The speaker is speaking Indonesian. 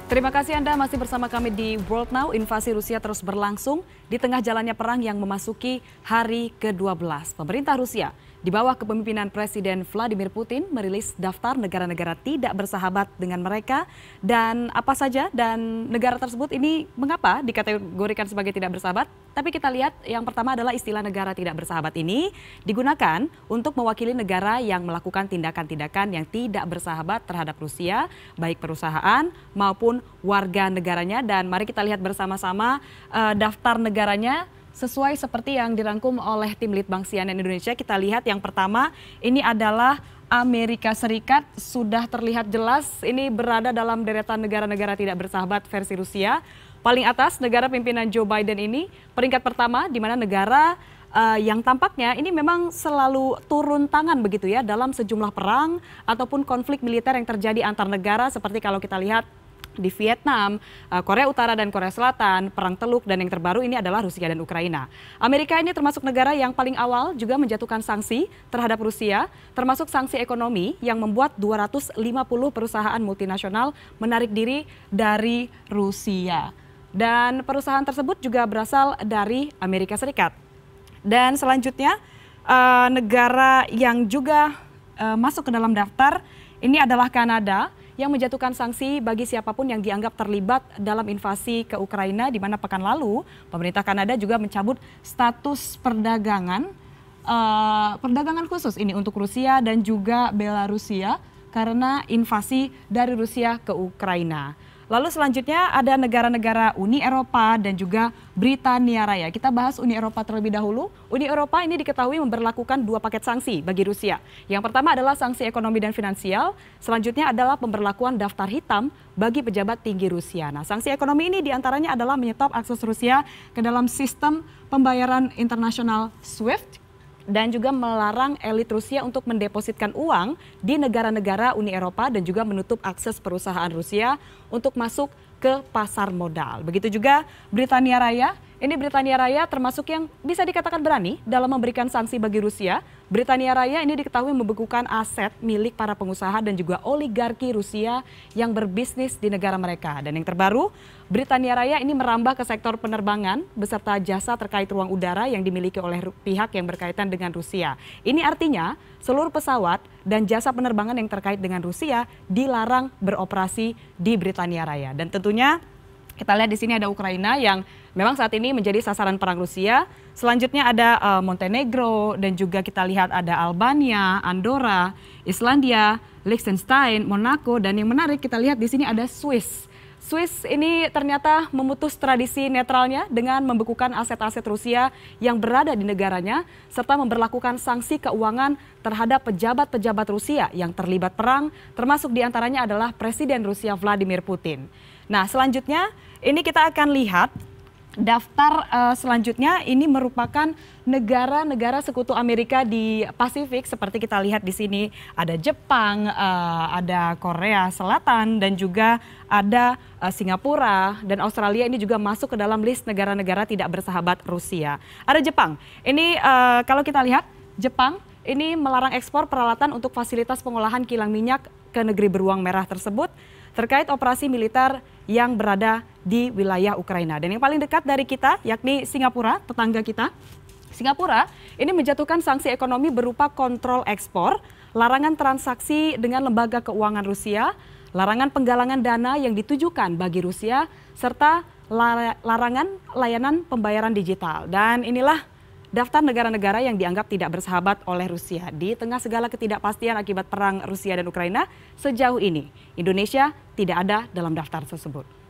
Terima kasih Anda masih bersama kami di World Now. Invasi Rusia terus berlangsung di tengah jalannya perang yang memasuki hari ke-12. Pemerintah Rusia di bawah kepemimpinan Presiden Vladimir Putin merilis daftar negara-negara tidak bersahabat dengan mereka dan apa saja, dan negara tersebut ini mengapa dikategorikan sebagai tidak bersahabat. Tapi kita lihat yang pertama adalah istilah negara tidak bersahabat ini digunakan untuk mewakili negara yang melakukan tindakan-tindakan yang tidak bersahabat terhadap Rusia, baik perusahaan maupun warga negaranya. Dan mari kita lihat bersama-sama daftar negaranya sesuai seperti yang dirangkum oleh tim Litbang CNN Indonesia. Kita lihat yang pertama ini adalah Amerika Serikat, sudah terlihat jelas ini berada dalam deretan negara-negara tidak bersahabat versi Rusia. Paling atas negara pimpinan Joe Biden ini peringkat pertama, di mana negara yang tampaknya ini memang selalu turun tangan begitu ya dalam sejumlah perang ataupun konflik militer yang terjadi antar negara, seperti kalau kita lihat di Vietnam, Korea Utara dan Korea Selatan, Perang Teluk, dan yang terbaru ini adalah Rusia dan Ukraina. Amerika ini termasuk negara yang paling awal juga menjatuhkan sanksi terhadap Rusia, termasuk sanksi ekonomi yang membuat 250 perusahaan multinasional menarik diri dari Rusia. Dan perusahaan tersebut juga berasal dari Amerika Serikat. Dan selanjutnya negara yang juga masuk ke dalam daftar ini adalah Kanada, yang menjatuhkan sanksi bagi siapapun yang dianggap terlibat dalam invasi ke Ukraina, di mana pekan lalu pemerintah Kanada juga mencabut status perdagangan khusus ini untuk Rusia dan juga Belarusia karena invasi dari Rusia ke Ukraina. Lalu selanjutnya ada negara-negara Uni Eropa dan juga Britania Raya. Kita bahas Uni Eropa terlebih dahulu. Uni Eropa ini diketahui memberlakukan 2 paket sanksi bagi Rusia. Yang pertama adalah sanksi ekonomi dan finansial. Selanjutnya adalah pemberlakuan daftar hitam bagi pejabat tinggi Rusia. Nah, sanksi ekonomi ini diantaranya adalah menyetop akses Rusia ke dalam sistem pembayaran internasional SWIFT, dan juga melarang elit Rusia untuk mendepositkan uang di negara-negara Uni Eropa dan juga menutup akses perusahaan Rusia untuk masuk ke pasar modal. Begitu juga Britania Raya. Ini Britania Raya termasuk yang bisa dikatakan berani dalam memberikan sanksi bagi Rusia. Britania Raya ini diketahui membekukan aset milik para pengusaha dan juga oligarki Rusia yang berbisnis di negara mereka. Dan yang terbaru, Britania Raya ini merambah ke sektor penerbangan beserta jasa terkait ruang udara yang dimiliki oleh pihak yang berkaitan dengan Rusia. Ini artinya seluruh pesawat dan jasa penerbangan yang terkait dengan Rusia dilarang beroperasi di Britania Raya. Dan tentunya kita lihat di sini ada Ukraina yang memang saat ini menjadi sasaran perang Rusia. Selanjutnya ada Montenegro dan juga kita lihat ada Albania, Andorra, Islandia, Liechtenstein, Monaco, dan yang menarik kita lihat di sini ada Swiss. Swiss ini ternyata memutus tradisi netralnya dengan membekukan aset-aset Rusia yang berada di negaranya serta memberlakukan sanksi keuangan terhadap pejabat-pejabat Rusia yang terlibat perang, termasuk diantaranya adalah Presiden Rusia Vladimir Putin. Nah, selanjutnya ini kita akan lihat daftar selanjutnya ini merupakan negara-negara sekutu Amerika di Pasifik, seperti kita lihat di sini ada Jepang, ada Korea Selatan, dan juga ada Singapura dan Australia ini juga masuk ke dalam list negara-negara tidak bersahabat Rusia. Ada Jepang. Ini kalau kita lihat Jepang ini melarang ekspor peralatan untuk fasilitas pengolahan kilang minyak ke negeri beruang merah tersebut terkait operasi militer yang berada di wilayah Ukraina. Dan yang paling dekat dari kita yakni Singapura, tetangga kita. Singapura ini menjatuhkan sanksi ekonomi berupa kontrol ekspor, larangan transaksi dengan lembaga keuangan Rusia, larangan penggalangan dana yang ditujukan bagi Rusia, serta larangan layanan pembayaran digital. Dan inilah daftar negara-negara yang dianggap tidak bersahabat oleh Rusia. Di tengah segala ketidakpastian akibat perang Rusia dan Ukraina, sejauh ini Indonesia tidak ada dalam daftar tersebut.